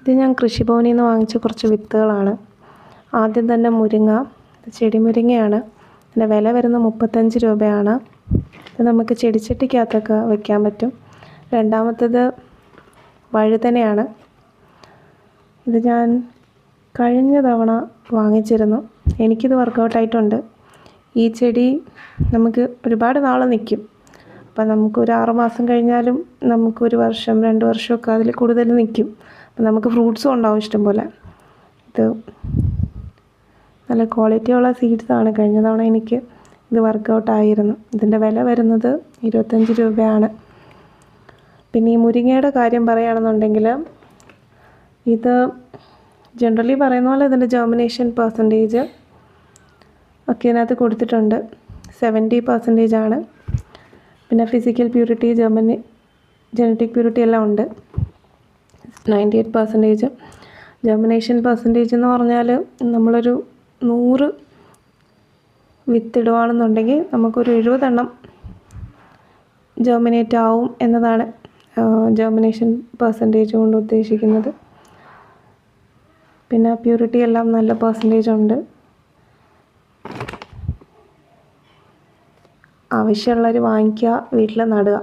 ഇത് ഞാൻ കൃഷിഭവനിൽ നിന്ന് വാങ്ങിച്ച കുറച്ച് വിത്തുകളാണ്. ആദ്യം തന്നെ മുരിങ്ങ, ഇത് ചെടി മുരിങ്ങയാണ്. ഇതിൻ്റെ വില വരുന്നത് 35 രൂപയാണ്. ഇത് നമുക്ക് ചെടിച്ചട്ടിക്കകത്തൊക്കെ വയ്ക്കാൻ പറ്റും. രണ്ടാമത്തേത് വഴുതനയാണ്. ഇത് ഞാൻ കഴിഞ്ഞ തവണ വാങ്ങിച്ചിരുന്നു. എനിക്കിത് വർക്കൗട്ടായിട്ടുണ്ട്. ഈ ചെടി നമുക്ക് ഒരുപാട് നാൾ നിൽക്കും. അപ്പം നമുക്കൊരു 6 മാസം കഴിഞ്ഞാലും നമുക്കൊരു വർഷം 2 വർഷമൊക്കെ അതിൽ കൂടുതൽ നിൽക്കും. അപ്പം നമുക്ക് ഫ്രൂട്ട്സും ഉണ്ടാവും ഇഷ്ടംപോലെ. ഇത് നല്ല ക്വാളിറ്റിയുള്ള സീഡ്സാണ്. കഴിഞ്ഞ തവണ എനിക്ക് ഇത് വർക്കൗട്ടായിരുന്നു. ഇതിൻ്റെ വില വരുന്നത് 25 രൂപയാണ്. പിന്നെ ഈ മുരിങ്ങയുടെ കാര്യം പറയുകയാണെന്നുണ്ടെങ്കിൽ ഇത് ജനറലി പറയുന്ന പോലെ ഇതിൻ്റെ ജെർമിനേഷൻ പെർസെൻറ്റേജ് ഒക്കെ ഇതിനകത്ത് കൊടുത്തിട്ടുണ്ട്. 70% ആണ്. പിന്നെ ഫിസിക്കൽ പ്യൂരിറ്റി, ജനറ്റിക് പ്യൂരിറ്റി എല്ലാം ഉണ്ട്. 98%. ജെർമിനേഷൻ പെർസെൻറ്റേജ് എന്ന് പറഞ്ഞാൽ നമ്മളൊരു 100 വിത്തിടുകയാണെന്നുണ്ടെങ്കിൽ നമുക്കൊരു 70 എണ്ണം ജെർമിനേറ്റ് ആവും എന്നതാണ് ജെർമിനേഷൻ പെർസെൻറ്റേജ് കൊണ്ട് ഉദ്ദേശിക്കുന്നത്. പിന്നെ പ്യൂരിറ്റി എല്ലാം നല്ല പെർസെൻറ്റേജ് ഉണ്ട്. ആവശ്യമുള്ളവർ വാങ്ങിക്കുക, വീട്ടിൽ നടുക.